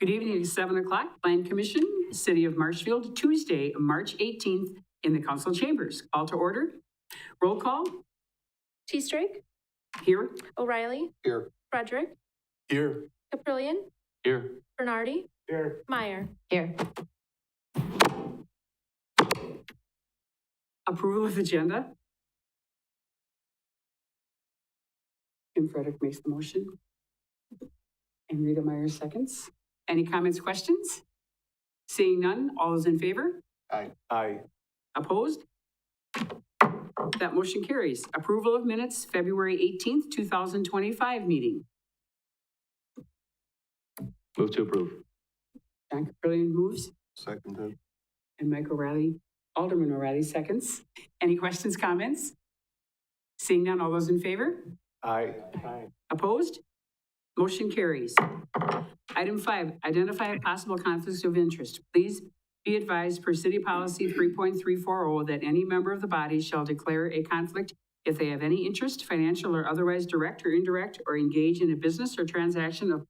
Good evening, it's 7 o'clock. Plan Commission, City of Marshfield, Tuesday, March 18th in the council chambers. Call to order. Roll call. T-Strike. Here. O'Reilly. Here. Frederick. Here. Caprillion. Here. Bernardi. Here. Meyer. Here. Approval of agenda. Kim Frederick makes the motion. And Rita Meyer seconds. Any comments, questions? Seeing none, all those in favor? Aye. Aye. Opposed? That motion carries. Approval of minutes, February 18th, 2025 meeting. Move to approve. John Caprillion moves, Seconded. and Mike O'Reilly, Alderman O'Reilly seconds. Any questions, comments? Seeing none, all those in favor? Aye. Aye. Opposed? Motion carries. Item 5, identify possible conflicts of interest. Please be advised per city policy 3.340 that any member of the body shall declare a conflict if they have any interest, financial or otherwise direct or indirect, or engage in a business or transaction of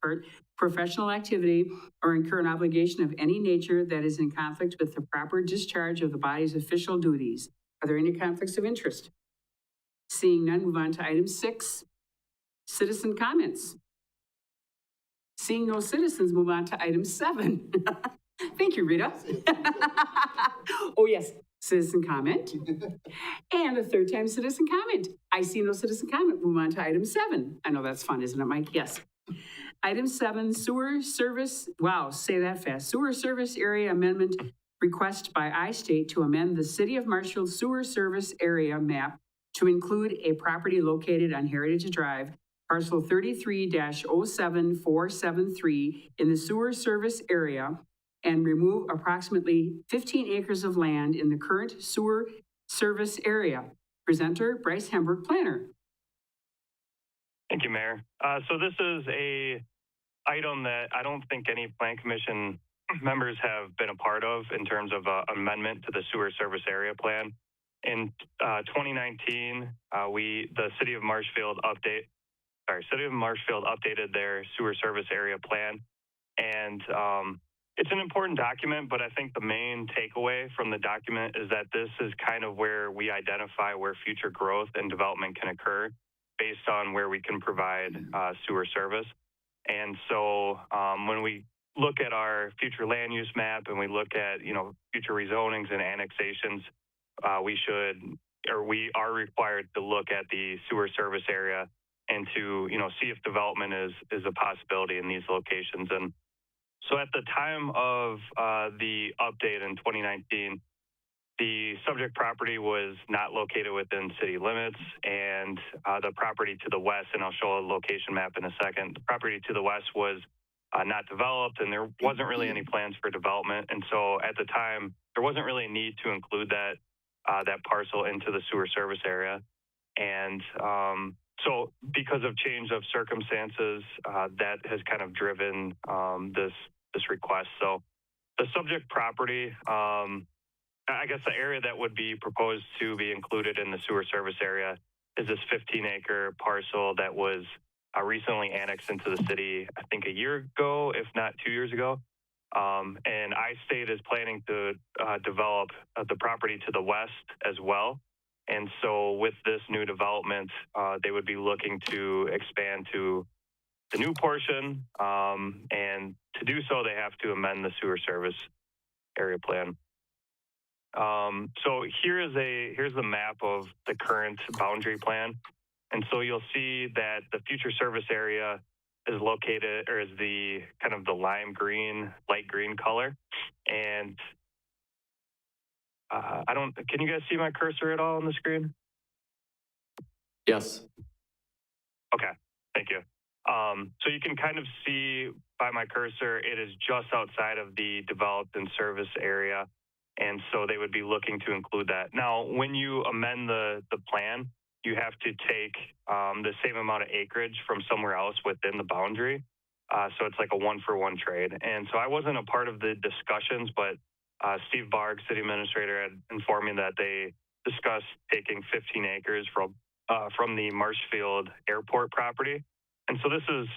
professional activity, or incur an obligation of any nature that is in conflict with the proper discharge of the body's official duties. Are there any conflicts of interest? Seeing none, move on to item 6, citizen comments. Seeing no citizens, move on to item 7. Thank you, Rita. Oh, yes, citizen comment. And a third time citizen comment. I see no citizen comment. Move on to item 7. I know that's fun, isn't it, Mike? Yes. Item 7, sewer service, wow, say that fast. Sewer service area amendment request by iState to amend the City of Marshfield sewer service area map to include a property located on Heritage Drive, parcel 33-07-473 in the sewer service area, and remove approximately 15 acres of land in the current sewer service area. Presenter, Bryce Hemberg, planner. Thank you, Mayor. So this is a item that I don't think any Plan Commission members have been a part of in terms of amendment to the sewer service area plan. In 2019, the City of Marshfield updated their sewer service area plan, and it's an important document, but I think the main takeaway from the document is that this is kind of where we identify where future growth and development can occur based on where we can provide sewer service. And so when we look at our future land use map and we look at, future rezonings and annexations, we are required to look at the sewer service area and to, see if development is a possibility in these locations. And so at the time of the update in 2019, the subject property was not located within city limits, and the property to the west, and I'll show a location map in a second, the property to the west was not developed, and there wasn't really any plans for development. And so at the time, there wasn't really a need to include that parcel into the sewer service area. And so because of change of circumstances, that has kind of driven this request. So the subject property, I guess the area that would be proposed to be included in the sewer service area is this 15-acre parcel that was recently annexed into the city, I think a year ago, if not 2 years ago. And iState is planning to develop the property to the west as well. And so with this new development, they would be looking to expand to the new portion. And to do so, they have to amend the sewer service area plan. So here's the map of the current boundary plan. And so you'll see that the future service area is located, or is the kind of the lime green, light green color. And can you guys see my cursor at all on the screen? Yes. Okay, thank you. So you can kind of see by my cursor, it is just outside of the developed and service area. And so they would be looking to include that. Now, when you amend the plan, you have to take the same amount of acreage from somewhere else within the boundary. So it's like a 1-for-1 trade. And so I wasn't a part of the discussions, but Steve Barg, city administrator, had informed me that they discussed taking 15 acres from the Marshfield airport property. And so this is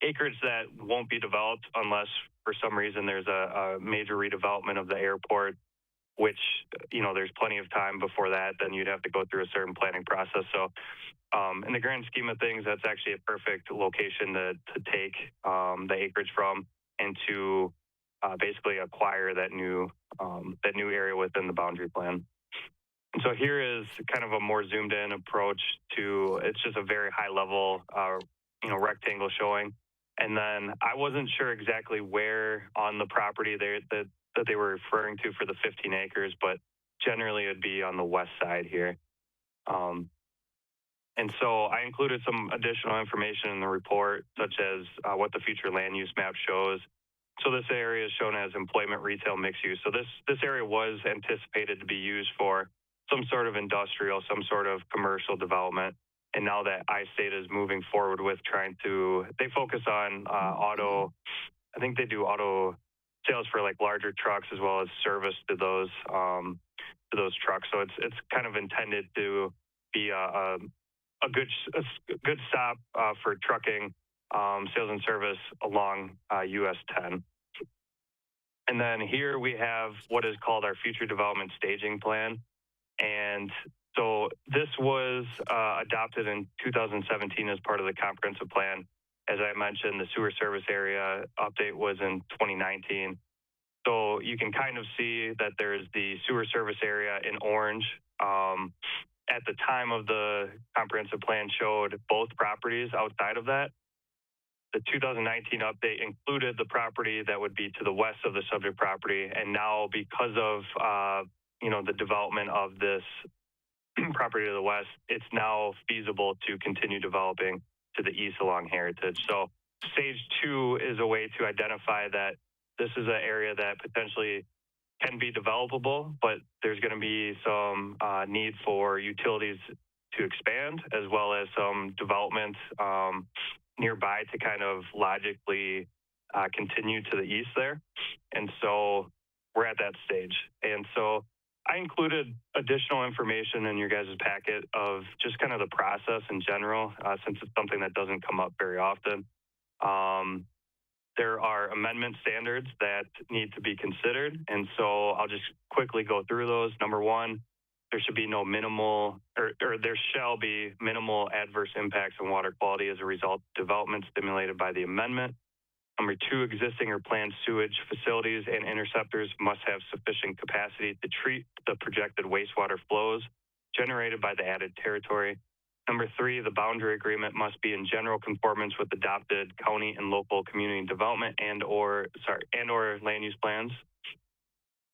acreage that won't be developed unless for some reason there's a major redevelopment of the airport, which, there's plenty of time before that. Then you'd have to go through a certain planning process. So in the grand scheme of things, that's actually a perfect location to take the acreage from and to basically acquire that new area within the boundary plan. And so here is kind of a more zoomed in approach to, it's just a very high level, rectangle showing. And then I wasn't sure exactly where on the property that they were referring to for the 15 acres, but generally it'd be on the west side here. And so I included some additional information in the report, such as what the future land use map shows. So this area is shown as employment, retail, mixed use. So this area was anticipated to be used for some sort of industrial, some sort of commercial development. And now that I-State is moving forward with they focus on auto, I think they do auto sales for like larger trucks as well as service to those trucks. So it's kind of intended to be a good stop for trucking sales and service along US 10. And then here we have what is called our future development staging plan. And so this was adopted in 2017 as part of the comprehensive plan. As I mentioned, the sewer service area update was in 2019. So you can kind of see that there's the sewer service area in orange. At the time of the comprehensive plan showed both properties outside of that. The 2019 update included the property that would be to the west of the subject property. And now because of, the development of this property to the west, it's now feasible to continue developing to the east along Heritage. So stage 2 is a way to identify that this is an area that potentially can be developable, but there's going to be some need for utilities to expand, as well as some development nearby to kind of logically continue to the east there. And so we're at that stage. And so I included additional information in your guys' packet of just kind of the process in general, since it's something that doesn't come up very often. There are amendment standards that need to be considered. And so I'll just quickly go through those. Number one, there should be no minimal, or there shall be minimal adverse impacts on water quality as a result of development stimulated by the amendment. Number two, existing or planned sewage facilities and interceptors must have sufficient capacity to treat the projected wastewater flows generated by the added territory. Number three, the boundary agreement must be in general conformance with adopted county and local community development and or land use plans.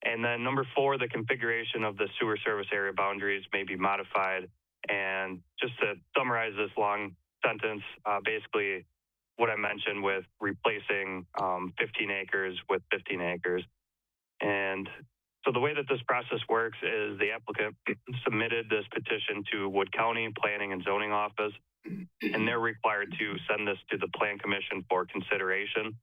And then number four, the configuration of the sewer service area boundaries may be modified. And just to summarize this long sentence, basically what I mentioned with replacing 15 acres with 15 acres. And so the way that this process works is the applicant submitted this petition to Wood County Planning and Zoning Office, and they're required to send this to the Plan Commission for consideration.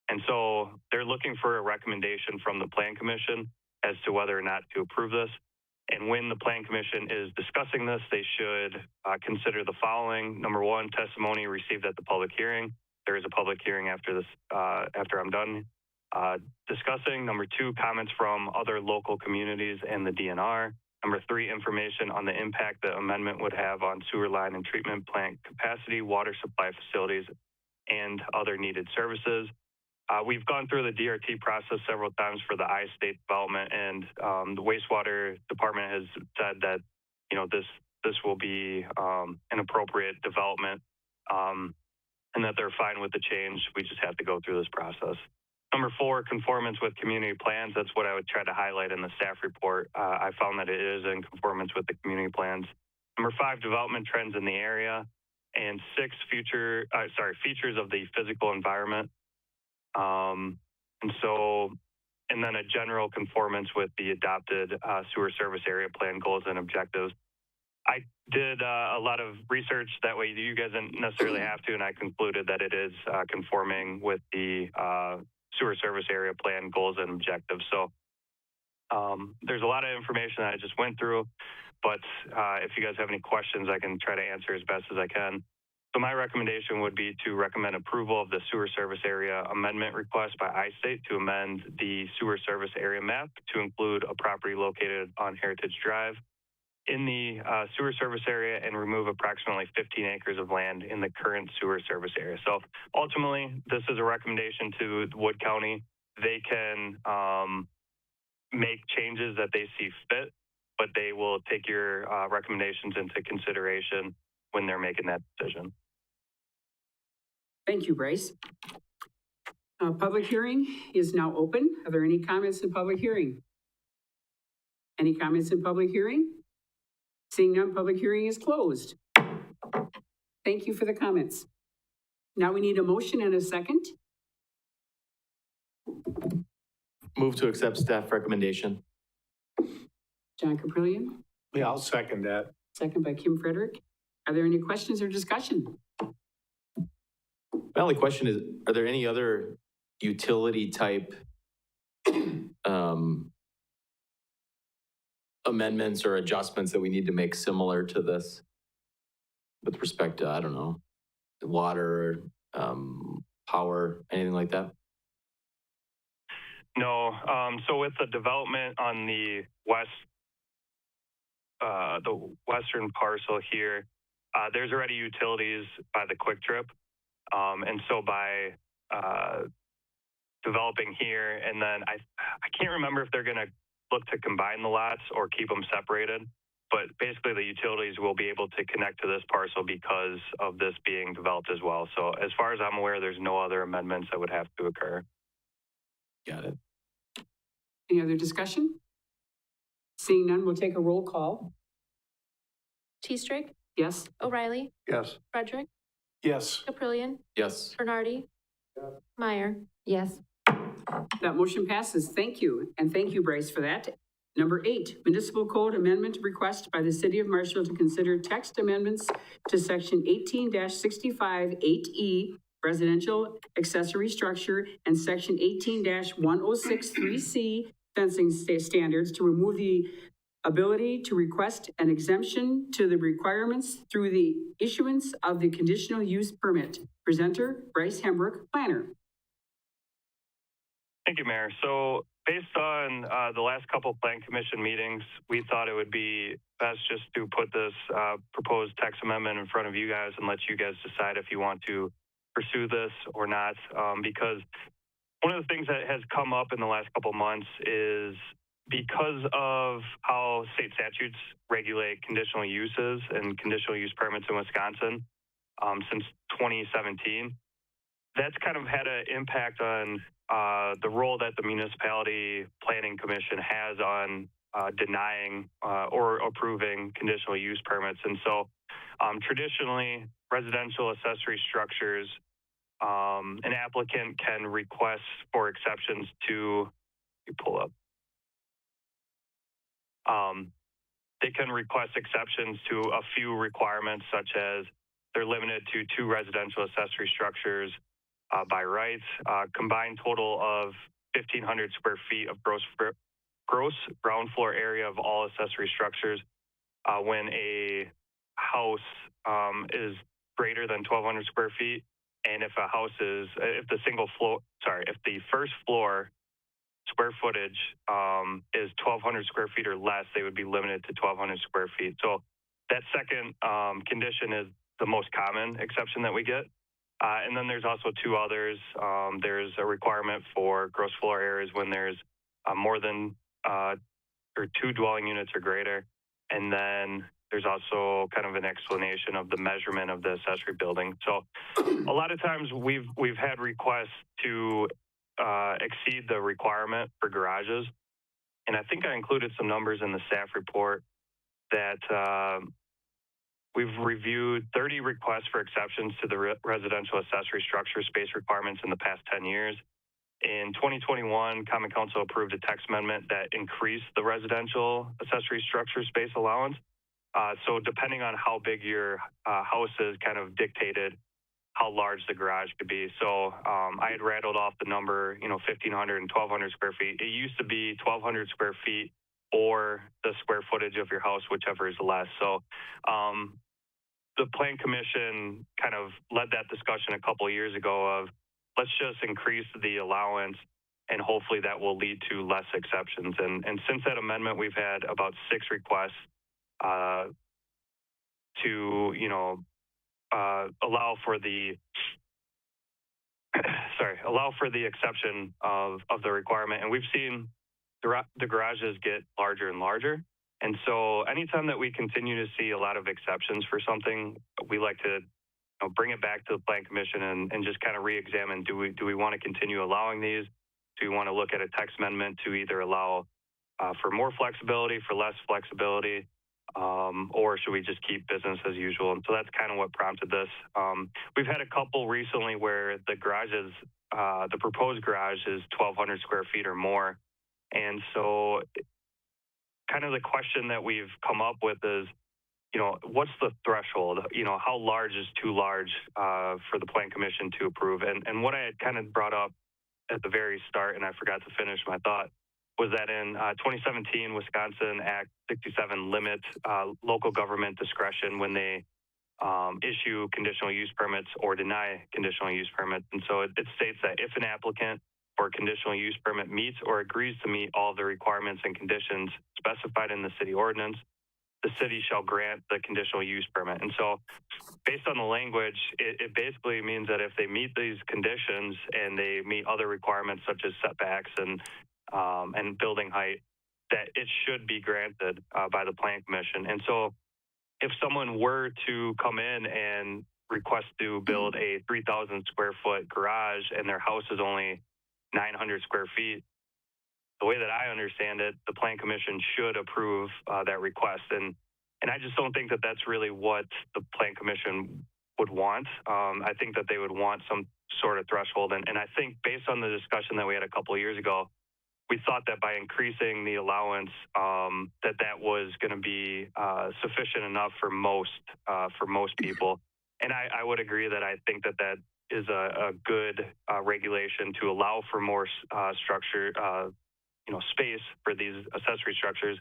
And so they're looking for a recommendation from the Plan Commission as to whether or not to approve this. And when the Plan Commission is discussing this, they should consider the following. Number one, testimony received at the public hearing. There is a public hearing after this, after I'm done discussing. Number two, comments from other local communities and the DNR. Number three, information on the impact the amendment would have on sewer line and treatment plant capacity, water supply facilities, and other needed services. We've gone through the DRT process several times for the I-State development, and the wastewater department has said that this will be an appropriate development, and that they're fine with the change. We just have to go through this process. Number four, conformance with community plans. That's what I would try to highlight in the staff report. I found that it is in conformance with the community plans. Number five, development trends in the area. And six, features of the physical environment. And then a general conformance with the adopted sewer service area plan goals and objectives. I did a lot of research, that way you guys didn't necessarily have to, and I concluded that it is conforming with the sewer service area plan goals and objectives. So there's a lot of information that I just went through, but if you guys have any questions, I can try to answer as best as I can. So my recommendation would be to recommend approval of the sewer service area amendment request by iState to amend the sewer service area map to include a property located on Heritage Drive in the sewer service area and remove approximately 15 acres of land in the current sewer service area. So ultimately, this is a recommendation to Wood County. They can make changes that they see fit, but they will take your recommendations into consideration when they're making that decision. Thank you, Bryce. Public hearing is now open. Are there any comments in public hearing? Any comments in public hearing? Seeing none, public hearing is closed. Thank you for the comments. Now we need a motion and a second. Move to accept staff recommendation. John Caprillion, Yeah, I'll second that. second by Kim Frederick. Are there any questions or discussion? My only question is, are there any other utility type amendments or adjustments that we need to make similar to this with respect to, I don't know, water, power, anything like that? No. So with the development on the western parcel here, there's already utilities by the Quick Trip. And so by developing here, and then I can't remember if they're going to look to combine the lots or keep them separated, but basically the utilities will be able to connect to this parcel because of this being developed as well. So as far as I'm aware, there's no other amendments that would have to occur. Got it. Any other discussion? Seeing none, we'll take a roll call. Teastrick, Yes? O'Reilly, Yes. Frederick, Yes. Caprillion, Yes. Bernardi, Meyer. Yes. That motion passes. Thank you. And thank you, Bryce, for that. Number 8, municipal code amendment request by the city of Marshfield to consider text amendments to section 18-65 8E residential accessory structure and section 18-106 3C fencing standards to remove the ability to request an exemption to the requirements through the issuance of the conditional use permit. Presenter, Bryce Hembrook, planner. Thank you, Mayor. So based on the last couple of Plan Commission meetings, we thought it would be best just to put this proposed text amendment in front of you guys and let you guys decide if you want to pursue this or not. Because one of the things that has come up in the last couple of months is because of how state statutes regulate conditional uses and conditional use permits in Wisconsin since 2017, that's kind of had an impact on the role that the Municipality Planning Commission has on denying or approving conditional use permits. And so traditionally, residential accessory structures, an applicant can request for exceptions to, they can request exceptions to a few requirements, such as they're limited to 2 residential accessory structures by right, combined total of 1,500 square feet of gross ground floor area of all accessory structures when a house is greater than 1,200 square feet, and if the first floor square footage is 1,200 square feet or less, they would be limited to 1,200 square feet. So that second condition is the most common exception that we get. And then there's also 2 others. There's a requirement for gross floor areas when there's more than or 2 dwelling units or greater. And then there's also kind of an explanation of the measurement of the accessory building. So a lot of times we've had requests to exceed the requirement for garages. And I think I included some numbers in the staff report that we've reviewed 30 requests for exceptions to the residential accessory structure space requirements in the past 10 years. In 2021, Common Council approved a text amendment that increased the residential accessory structure space allowance. So depending on how big your house is, kind of dictated how large the garage could be. So I had rattled off the number, 1,500 and 1,200 square feet. It used to be 1,200 square feet or the square footage of your house, whichever is less. So the Plan Commission kind of led that discussion a couple of years ago of let's just increase the allowance and hopefully that will lead to less exceptions. And since that amendment, we've had about 6 requests to, allow for the allow for the exception of the requirement. And we've seen the garages get larger and larger. And so anytime that we continue to see a lot of exceptions for something, we like to bring it back to the Plan Commission and just kind of re-examine, do we want to continue allowing these? Do we want to look at a text amendment to either allow for more flexibility, for less flexibility, or should we just keep business as usual? And so that's kind of what prompted this. We've had a couple recently where the garages, the proposed garage is 1,200 square feet or more. And so kind of the question that we've come up with is, what's the threshold? How large is too large for the Plan Commission to approve? And what I had kind of brought up at the very start, and I forgot to finish my thought, was that in 2017, Wisconsin Act 67 limits local government discretion when they issue conditional use permits or deny conditional use permits. And so it states that if an applicant for a conditional use permit meets or agrees to meet all the requirements and conditions specified in the city ordinance, the city shall grant the conditional use permit. And so based on the language, it basically means that if they meet these conditions and they meet other requirements such as setbacks and building height, that it should be granted by the Plan Commission. And so if someone were to come in and request to build a 3,000 square foot garage and their house is only 900 square feet, the way that I understand it, the Plan Commission should approve that request. And I just don't think that that's really what the Plan Commission would want. I think that they would want some sort of threshold. And I think based on the discussion that we had a couple of years ago, we thought that by increasing the allowance, that was going to be sufficient enough for most people. And I would agree that I think that is a good regulation to allow for more structure, space for these accessory structures,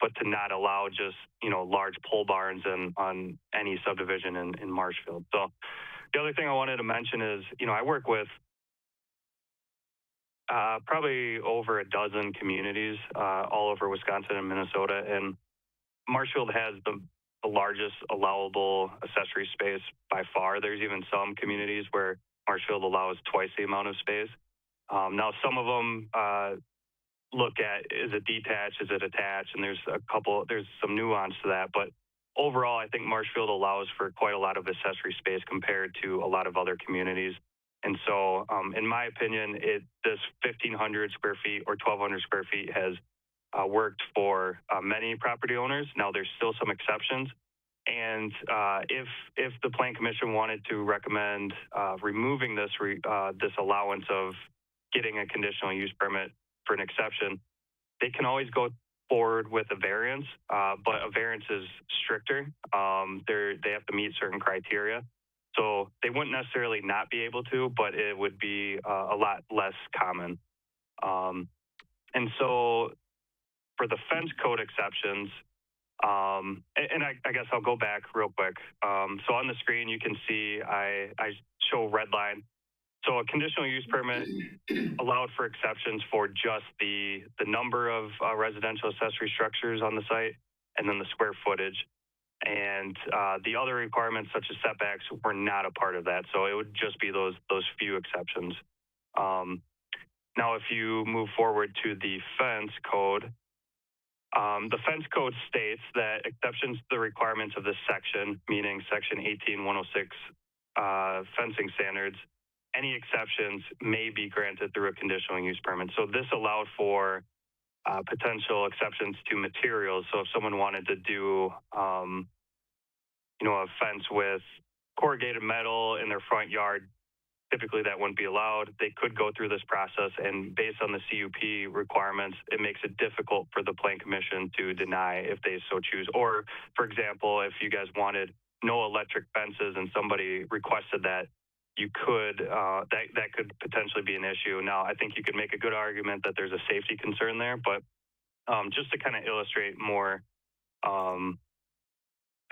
but to not allow just large pole barns on any subdivision in Marshfield. So the other thing I wanted to mention is I work with probably over a dozen communities all over Wisconsin and Minnesota, and Marshfield has the largest allowable accessory space by far. There's even some communities where Marshfield allows twice the amount of space. Now, some of them look at, is it detached, is it attached, and there's some nuance to that. But overall, I think Marshfield allows for quite a lot of accessory space compared to a lot of other communities. And so, in my opinion, this 1,500 square feet or 1,200 square feet has worked for many property owners. Now, there's still some exceptions. And if the Plan Commission wanted to recommend removing this allowance of getting a conditional use permit for an exception, they can always go forward with a variance, but a variance is stricter. They have to meet certain criteria. So they wouldn't necessarily not be able to, but it would be a lot less common. And so for the fence code exceptions, and I guess I'll go back real quick. So on the screen, you can see I show red line. So a conditional use permit allowed for exceptions for just the number of residential accessory structures on the site and then the square footage. And the other requirements such as setbacks were not a part of that. So it would just be those few exceptions. Now, if you move forward to the fence code, the fence code states that exceptions to the requirements of this section, meaning section 18106 fencing standards, any exceptions may be granted through a conditional use permit. So this allowed for potential exceptions to materials. So if someone wanted to do, a fence with corrugated metal in their front yard, typically that wouldn't be allowed. They could go through this process, and based on the CUP requirements, it makes it difficult for the Plan Commission to deny if they so choose. Or, for example, if you guys wanted no electric fences and somebody requested that, you could, that could potentially be an issue. Now, I think you could make a good argument that there's a safety concern there, but just to kind of illustrate more,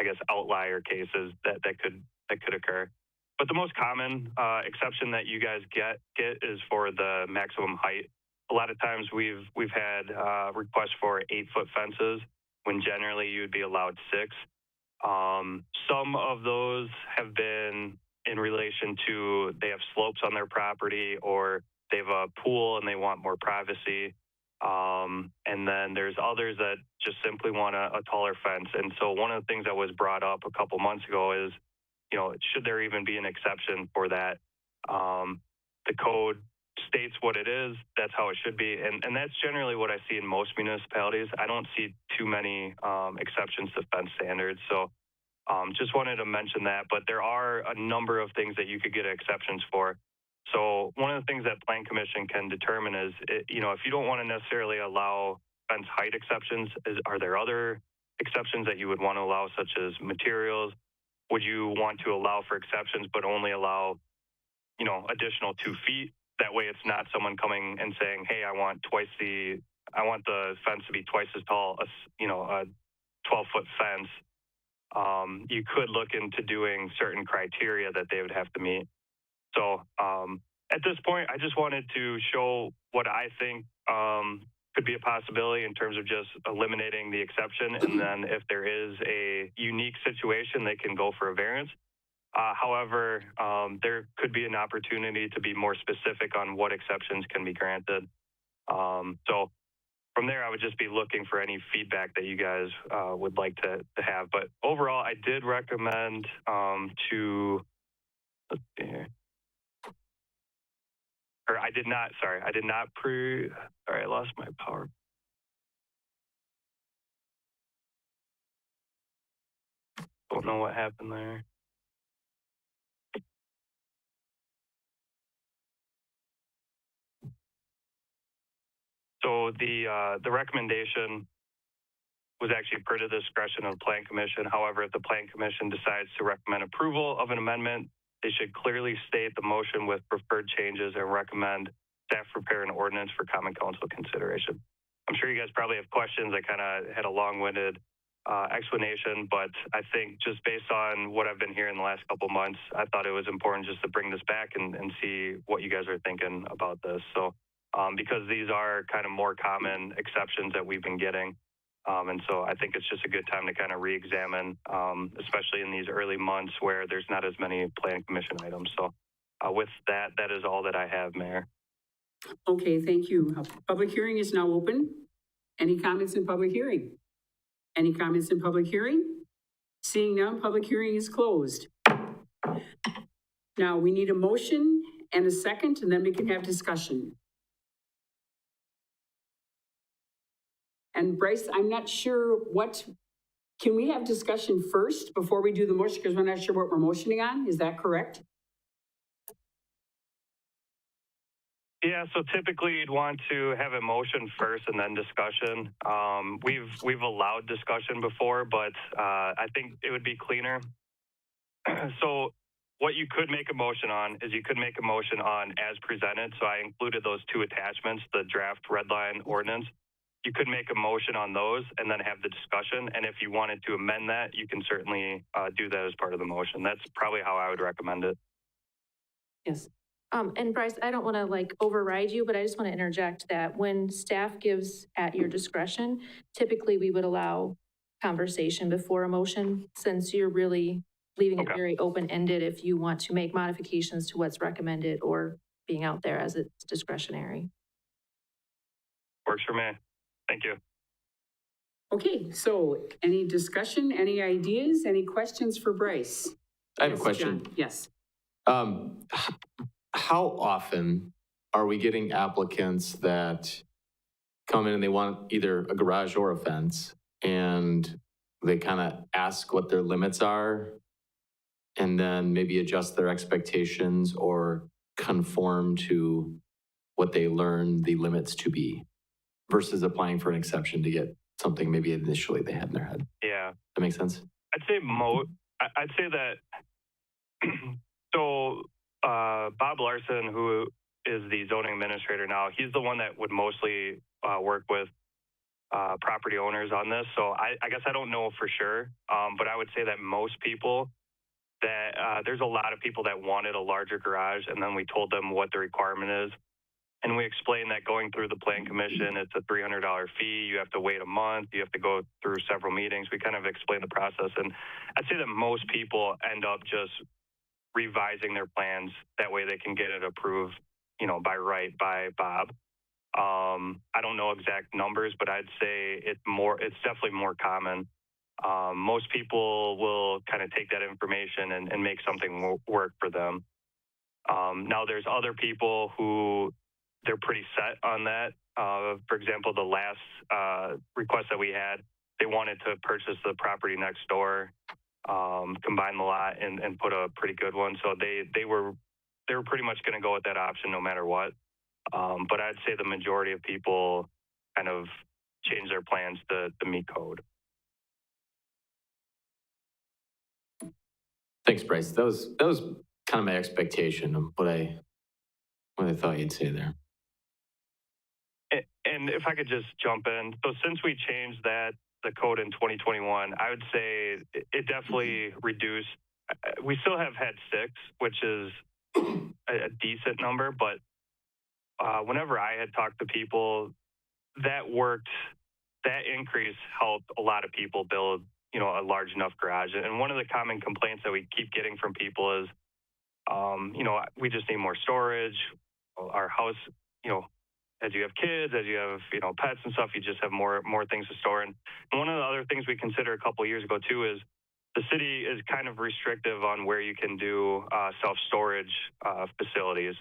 I guess, outlier cases that could occur. But the most common exception that you guys get is for the maximum height. A lot of times we've had requests for 8-foot fences when generally you'd be allowed 6. Some of those have been in relation to they have slopes on their property or they have a pool and they want more privacy. And then there's others that just simply want a taller fence. And so one of the things that was brought up a couple months ago is, should there even be an exception for that? The code states what it is. That's how it should be. And that's generally what I see in most municipalities. I don't see too many exceptions to fence standards. So just wanted to mention that. But there are a number of things that you could get exceptions for. So one of the things that Plan Commission can determine is, if you don't want to necessarily allow fence height exceptions, are there other exceptions that you would want to allow, such as materials? Would you want to allow for exceptions, but only allow, additional 2 feet? That way it's not someone coming and saying, hey, I want the fence to be twice as tall, a 12-foot fence. You could look into doing certain criteria that they would have to meet. So at this point, I just wanted to show what I think could be a possibility in terms of just eliminating the exception. And then if there is a unique situation, they can go for a variance. However, there could be an opportunity to be more specific on what exceptions can be granted. So from there, I would just be looking for any feedback that you guys would like to have. But overall, I did recommend let's see here. Or I did not, sorry, I lost my power. Don't know what happened there. So the recommendation was actually per the discretion of the Plan Commission. However, if the Plan Commission decides to recommend approval of an amendment, they should clearly state the motion with preferred changes and recommend staff prepare an ordinance for Common Council consideration. I'm sure you guys probably have questions. I kind of had a long-winded explanation, but I think just based on what I've been hearing the last couple months, I thought it was important just to bring this back and see what you guys are thinking about this. So because these are kind of more common exceptions that we've been getting. And so I think it's just a good time to kind of re-examine, especially in these early months where there's not as many Plan Commission items. So with that, that is all that I have, Mayor. Okay, thank you. Public hearing is now open. Any comments in public hearing? Any comments in public hearing? Seeing none, public hearing is closed. Now we need a motion and a second, and then we can have discussion. And Bryce, I'm not sure can we have discussion first before we do the motion? Because we're not sure what we're motioning on. Is that correct? Yeah, so typically you'd want to have a motion first and then discussion. We've allowed discussion before, but I think it would be cleaner. So what you could make a motion on is you could make a motion on as presented. So I included those 2 attachments, the draft red line ordinance. You could make a motion on those and then have the discussion. And if you wanted to amend that, you can certainly do that as part of the motion. That's probably how I would recommend it. Yes. And Bryce, I don't want to override you, but I just want to interject that when staff gives at your discretion, typically we would allow conversation before a motion, since you're really leaving it very open-ended if you want to make modifications to what's recommended or being out there as it's discretionary. Works for me. Thank you. Okay, so any discussion, any ideas, any questions for Bryce? I have a Yes, question. John. Yes. How often are we getting applicants that come in and they want either a garage or a fence, and they kind of ask what their limits are and then maybe adjust their expectations or conform to what they learn the limits to be versus applying for an exception to get something maybe initially they had in their head? Yeah. That makes sense? I'd say that so Bob Larson, who is the zoning administrator now, he's the one that would mostly work with property owners on this. So I guess I don't know for sure, but I would say that most people that there's a lot of people that wanted a larger garage, and then we told them what the requirement is. And we explained that going through the plan commission, it's a $300 fee. You have to wait a month. You have to go through several meetings. We kind of explained the process. And I'd say that most people end up just revising their plans. That way they can get it approved, by Bob. I don't know exact numbers, but I'd say it's definitely more common. Most people will kind of take that information and make something work for them. Now there's other people who they're pretty set on that. For example, the last request that we had, they wanted to purchase the property next door, combine the lot and put a pretty good one. So they were pretty much going to go with that option no matter what. But I'd say the majority of people kind of change their plans to meet code. Thanks, Bryce. That was kind of my expectation of what I thought you'd say there. And if I could just jump in. So since we changed the code in 2021, I would say it definitely reduced. We still have had 6, which is a decent number, but whenever I had talked to people, that increase helped a lot of people build, a large enough garage. And one of the common complaints that we keep getting from people is, we just need more storage. Our house, as you have kids, as you have, pets and stuff, you just have more things to store. And one of the other things we considered a couple of years ago too is the city is kind of restrictive on where you can do self-storage facilities.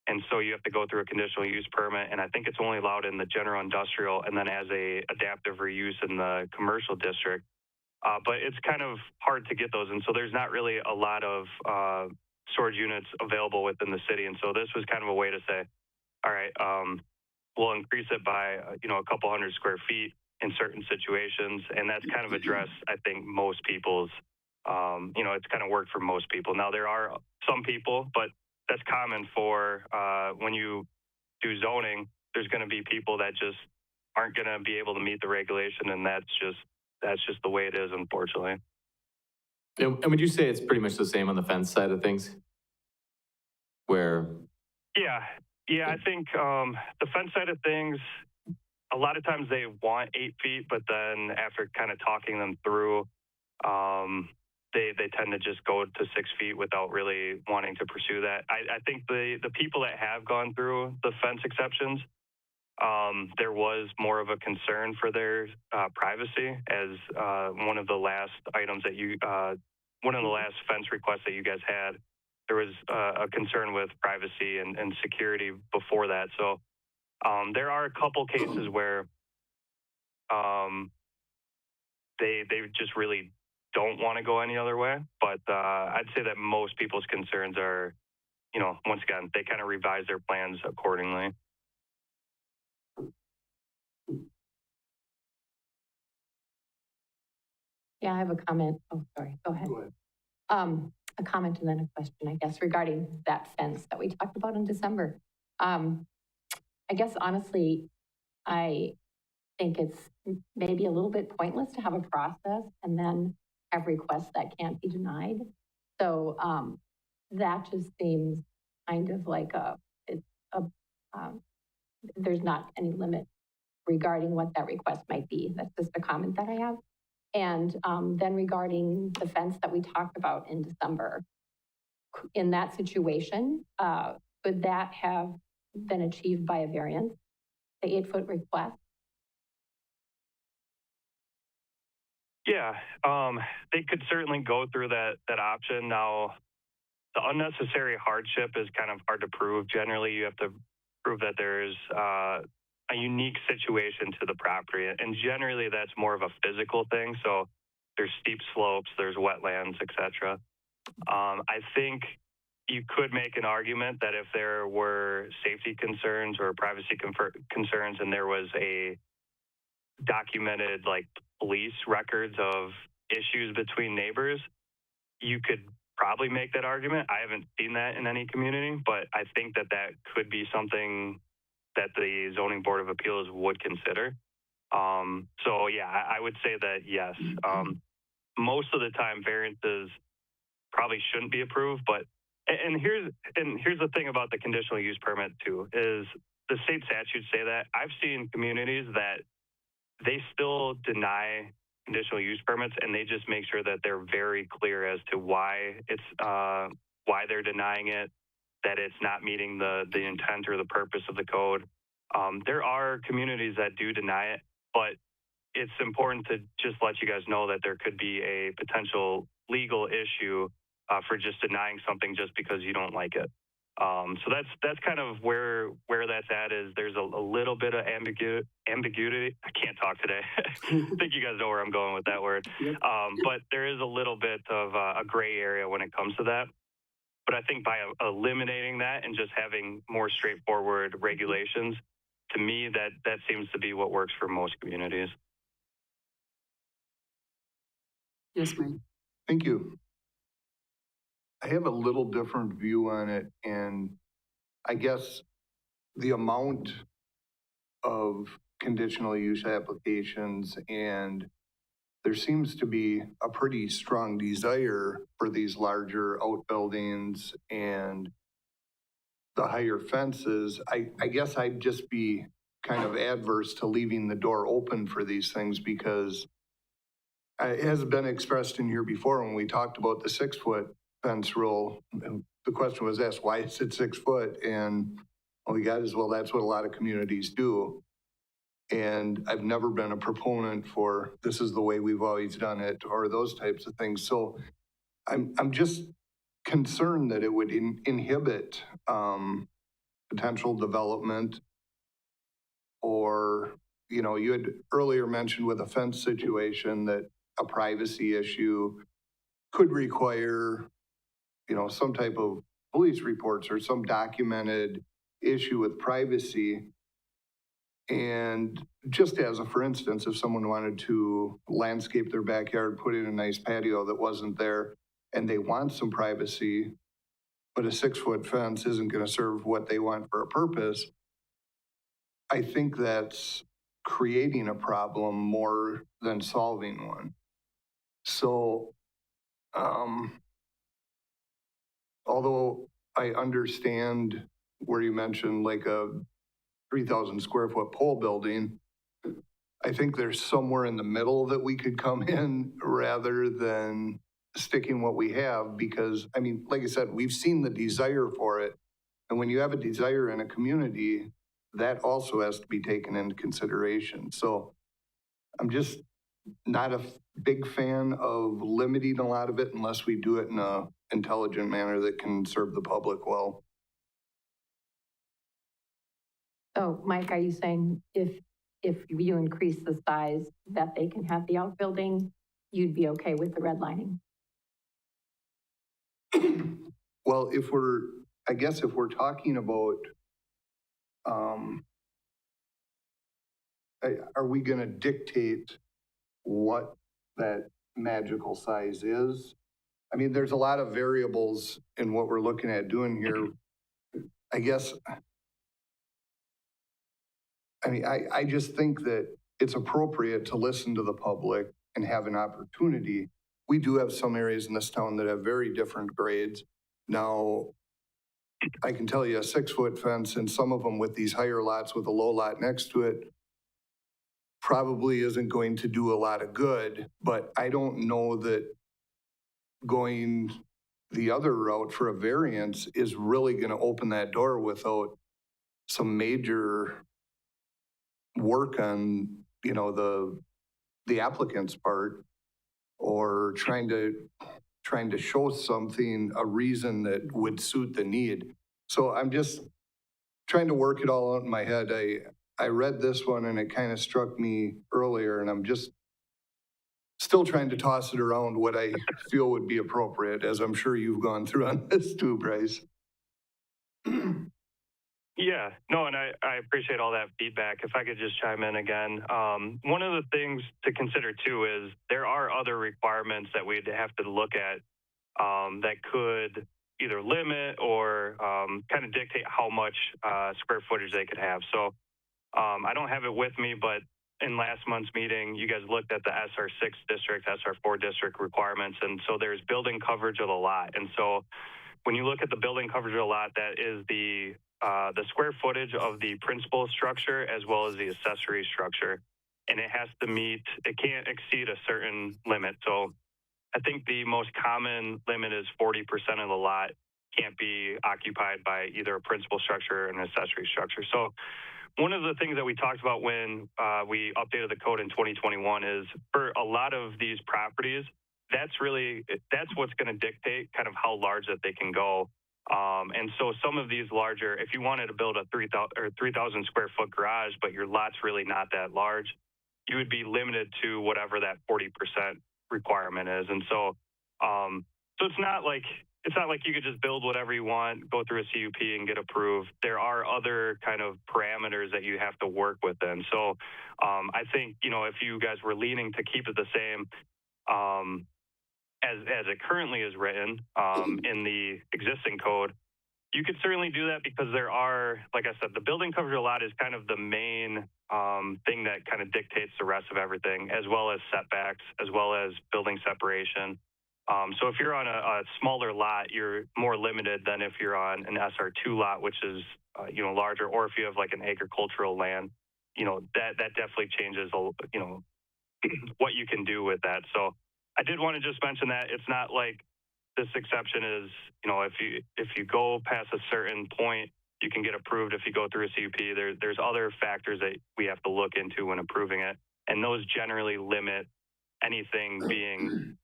And so you have to go through a conditional use permit, and I think it's only allowed in the general industrial and then as a adaptive reuse in the commercial district. But it's kind of hard to get those, and so there's not really a lot of storage units available within the city. And so this was kind of a way to say, all right, we'll increase it by a couple hundred square feet in certain situations, and that's kind of addressed, I think, most people's. It's kind of worked for most people. Now there are some people, but that's common for when you do zoning. There's going to be people that just aren't going to be able to meet the regulation, and that's just the way it is, unfortunately. And would you say it's pretty much the same on the fence side of things? Where? Yeah, I think the fence side of things, a lot of times they want 8 feet, but then after kind of talking them through, they tend to just go to 6 feet without really wanting to pursue that. I think the people that have gone through the fence exceptions, there was more of a concern for their privacy, as one of the last items that one of the last fence requests that you guys had, there was a concern with privacy and security before that. So there are a couple cases where they just really don't want to go any other way. But I'd say that most people's concerns are, once again, they kind of revise their plans accordingly. Yeah, I have a comment. Oh, sorry. Go ahead. A comment and then a question, I guess, regarding that fence that we talked about in December. I guess, honestly, I think it's maybe a little bit pointless to have a process and then have requests that can't be denied. So that just seems kind of like there's not any limit regarding what that request might be. That's just a comment that I have. And then regarding the fence that we talked about in December, in that situation, could that have been achieved by a variance, the 8-foot request? Yeah, they could certainly go through that option. Now, the unnecessary hardship is kind of hard to prove. Generally, you have to prove that there's a unique situation to the property. And generally, that's more of a physical thing. So there's steep slopes, there's wetlands, etc. I think you could make an argument that if there were safety concerns or privacy concerns and there was a documented police records of issues between neighbors, you could probably make that argument. I haven't seen that in any community, but I think that could be something that the Zoning Board of Appeals would consider. So yeah, I would say that yes. Most of the time variances probably shouldn't be approved, but and here's the thing about the conditional use permit too, is the state statutes say that. I've seen communities that they still deny conditional use permits, and they just make sure that they're very clear as to why it's why they're denying it, that it's not meeting the intent or the purpose of the code. There are communities that do deny it, but it's important to just let you guys know that there could be a potential legal issue for just denying something just because you don't like it. So that's kind of where that's at. Is there's a little bit of ambiguity. I can't talk today. I think you guys know where I'm going with that word. Yep. But there is a little bit of a gray area when it comes to that. But I think by eliminating that and just having more straightforward regulations, to me, that seems to be what works for most communities. Yes, Mike. Thank you. I have a little different view on it, and I guess the amount of conditional use applications, and there seems to be a pretty strong desire for these larger outbuildings and the higher fences. I guess I'd just be kind of adverse to leaving the door open for these things, because it has been expressed in here before when we talked about the 6-foot fence rule. And the question was asked, why is it 6 foot? And all we got is, well, that's what a lot of communities do. And I've never been a proponent for this is the way we've always done it or those types of things. So I'm just concerned that it would inhibit potential development, or, you know, you had earlier mentioned with a fence situation that a privacy issue could require, you know, some type of police reports or some documented issue with privacy. And just as a, for instance, if someone wanted to landscape their backyard, put in a nice patio that wasn't there, and they want some privacy, but a 6-foot fence isn't going to serve what they want for a purpose, I think that's creating a problem more than solving one. So, although I understand where you mentioned like a 3,000 square foot pole building, I think there's somewhere in the middle that we could come in rather than sticking what we have, because, I mean, like I said, we've seen the desire for it. And when you have a desire in a community, that also has to be taken into consideration. So I'm just not a big fan of limiting a lot of it unless we do it in a intelligent manner that can serve the public well. So, Mike, are you saying if you increase the size that they can have the outbuilding, you'd be okay with the redlining? Well, I guess if we're talking about, are we going to dictate what that magical size is? I mean, there's a lot of variables in what we're looking at doing here. I guess, I mean, I just think that it's appropriate to listen to the public and have an opportunity. We do have some areas in this town that have very different grades. Now, I can tell you a 6-foot fence, and some of them with these higher lots with a low lot next to it probably isn't going to do a lot of good, but I don't know that going the other route for a variance is really going to open that door without some major work on, you know, the applicant's part, or trying to show something, a reason that would suit the need. So I'm just trying to work it all out in my head. I read this one and it kind of struck me earlier, and I'm just still trying to toss it around what I feel would be appropriate, as I'm sure you've gone through on this too, Bryce. Yeah, no, and I appreciate all that feedback. If I could just chime in again, one of the things to consider too is there are other requirements that we'd have to look at that could either limit or kind of dictate how much square footage they could have. So I don't have it with me, but in last month's meeting, you guys looked at the SR6 district, SR4 district requirements, and so there's building coverage of the lot. And so when you look at the building coverage of the lot, that is the square footage of the principal structure as well as the accessory structure. And it has to meet, it can't exceed a certain limit. So I think the most common limit is 40% of the lot can't be occupied by either a principal structure or an accessory structure. So one of the things that we talked about when we updated the code in 2021 is for a lot of these properties, that's what's going to dictate kind of how large that they can go. And so some of these larger, if you wanted to build a 3,000 square foot garage, but your lot's really not that large, you would be limited to whatever that 40% requirement is. And so, so it's not like you could just build whatever you want, go through a CUP and get approved. There are other kind of parameters that you have to work within. So I think, if you guys were leaning to keep it the same, as it currently is written in the existing code, you could certainly do that because there are, like I said, the building coverage a lot is kind of the main thing that kind of dictates the rest of everything, as well as setbacks, as well as building separation. So if you're on a smaller lot, you're more limited than if you're on an SR2 lot, which is larger, or if you have like an agricultural land, that definitely changes what you can do with that. So I did want to just mention that it's not like this exception is, if you go past a certain point, you can get approved if you go through a CUP. There's other factors that we have to look into when approving it, and those generally limit anything being,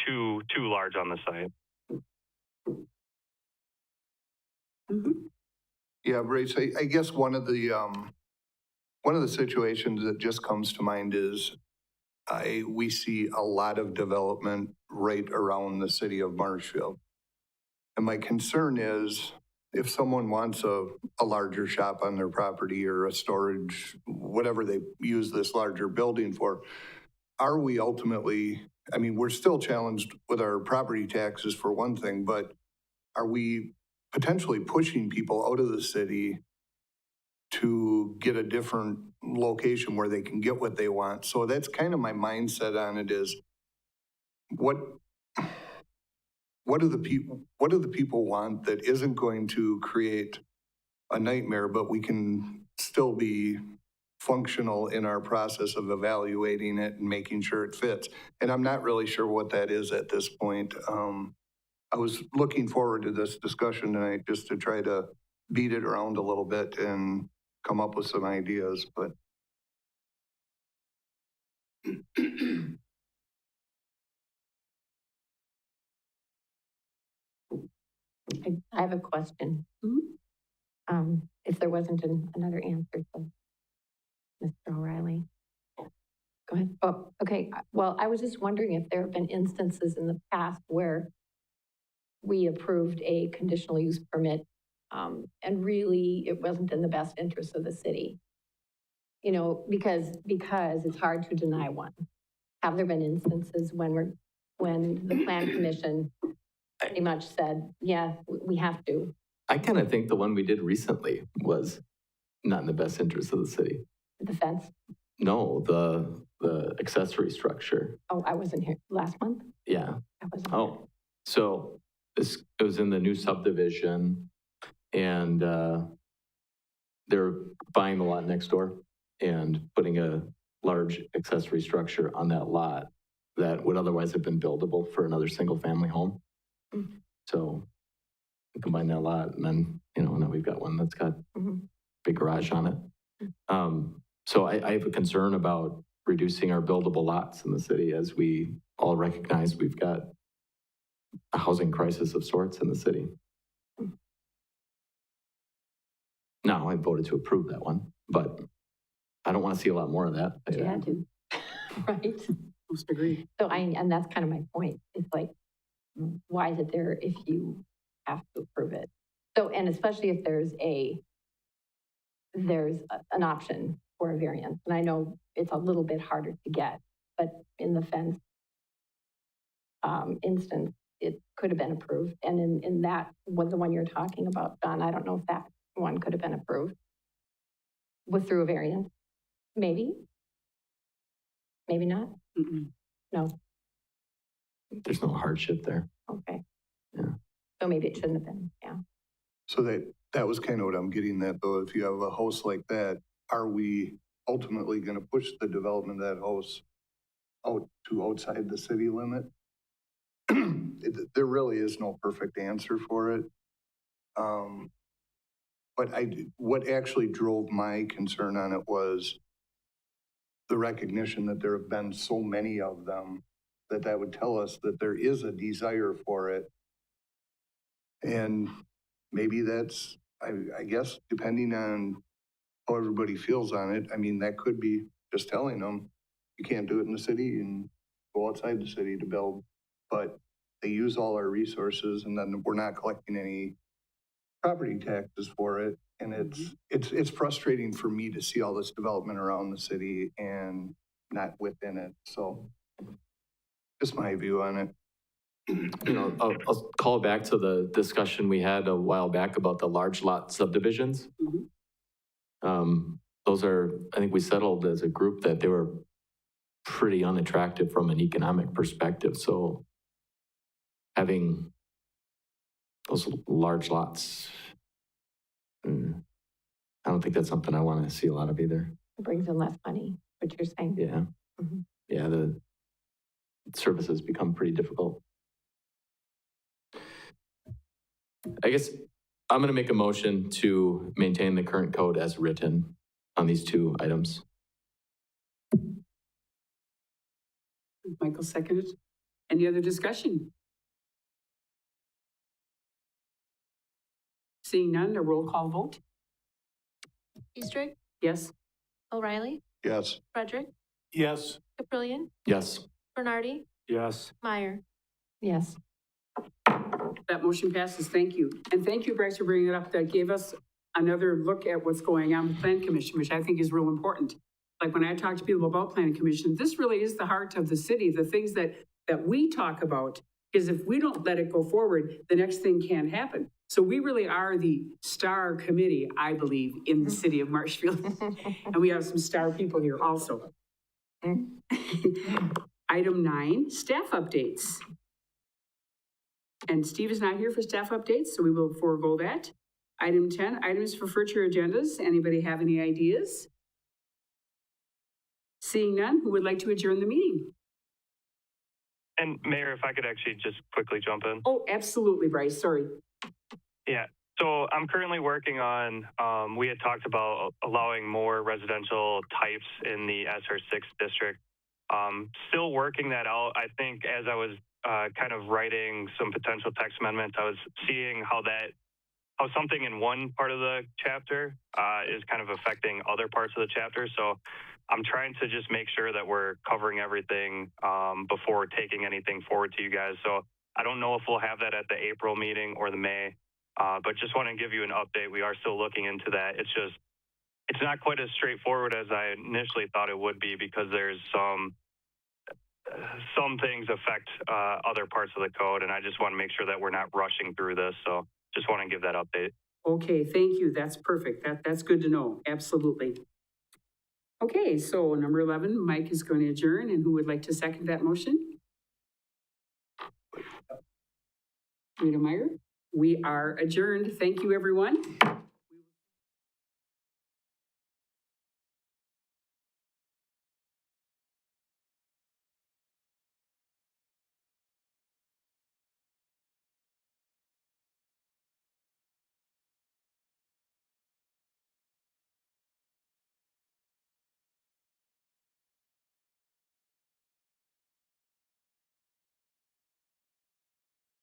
too large on the site. Yeah, Brace, I guess one of the situations that just comes to mind is we see a lot of development right around the city of Marshfield. And my concern is if someone wants a larger shop on their property or a storage, whatever they use this larger building for, are we ultimately, we're still challenged with our property taxes for one thing, but are we potentially pushing people out of the city to get a different location where they can get what they want? So that's kind of my mindset on it is, what do the people want that isn't going to create a nightmare, but we can still be functional in our process of evaluating it and making sure it fits? And I'm not really sure what that is at this point. I was looking forward to this discussion tonight just to try to beat it around a little bit and come up with some ideas, but. I have a question. If there wasn't another answer to Mr. O'Reilly. Go ahead. Oh, okay. Well, I was just wondering if there have been instances in the past where we approved a conditional use permit and really it wasn't in the best interest of the city. Because it's hard to deny one. Have there been instances when the plan commission pretty much said, yeah, we have to? I kind of think the one we did recently was not in the best interest of the city. The fence? No, the accessory structure. Oh, I wasn't here last month? Yeah. I wasn't. Oh, so it was in the new subdivision, and they're buying the lot next door and putting a large accessory structure on that lot that would otherwise have been buildable for another single family home. Mm-hmm. So we combine that lot, and then, now we've got one that's got big garage on it. So I have a concern about reducing our buildable lots in the city, as we all recognize we've got a housing crisis of sorts in the city. Now, I voted to approve that one, but I don't want to see a lot more of that. You had to, right? Most agree. So and that's kind of my point. It's like, why is it there if you have to approve it? So, and especially if there's an option for a variance. And I know it's a little bit harder to get, but in the fence instance, it could have been approved. And in that was the one you're talking about, John. I don't know if that one could have been approved through a variance. Maybe. Maybe not? Mm-mm. No, There's no hardship there. okay. Yeah. So maybe it shouldn't have been, yeah. So that was kind of what I'm getting at, though. If you have a house like that, are we ultimately going to push the development of that house out to outside the city limit? There really is no perfect answer for it. But what actually drove my concern on it was the recognition that there have been so many of them that would tell us that there is a desire for it. And maybe that's, I guess, depending on how everybody feels on it, I mean, that could be just telling them, you can't do it in the city and go outside the city to build. But they use all our resources and then we're not collecting any property taxes for it. And it's frustrating for me to see all this development around the city and not within it. So just my view on it. You know, I'll call back to the discussion we had a while back about the large lot subdivisions. Those are, I think we settled as a group that they were pretty unattractive from an economic perspective. So having those large lots, I don't think that's something I want to see a lot of either. It brings in less money, what you're saying. Yeah. Mhm. Yeah, the services become pretty difficult. I guess I'm going to make a motion to maintain the current code as written on these two items. Michael seconded. Any other discussion? Seeing none, a roll call vote. Eastrick, Yes? O'Reilly, Yes. Frederick, Yes. Caprillion, Yes. Bernardi, Yes. Meyer. Yes, That motion passes. Thank you. And thank you, Bryce, for bringing it up. That gave us another look at what's going on with Plan Commission, which I think is real important. Like when I talk to people about Plan Commission, this really is the heart of the city. The things that we talk about is if we don't let it go forward, the next thing can't happen. So we really are the star committee, I believe, in the city of Marshfield. And we have some star people here also. Item 9, staff updates. And Steve is not here for staff updates, so we will forego that. Item 10, items for future agendas. Anybody have any ideas? Seeing none, who would like to adjourn the meeting? And Mayor, if I could actually just quickly jump in. Oh, absolutely, Bryce, sorry. Yeah, so I'm currently working on, we had talked about allowing more residential types in the SR6 district. Still working that out. I think as I was kind of writing some potential text amendments, I was seeing how something in one part of the chapter is kind of affecting other parts of the chapter. So I'm trying to just make sure that we're covering everything before taking anything forward to you guys. So I don't know if we'll have that at the April meeting or the May, but just want to give you an update. We are still looking into that. It's not quite as straightforward as I initially thought it would be because there's some things affect other parts of the code, and I just want to make sure that we're not rushing through this. So just want to give that update. Okay, thank you. That's perfect. That's good to know. Absolutely. Okay, so number 11, Mike is going to adjourn, and who would like to second that motion? Rita Meyer. We are adjourned. Thank you, everyone.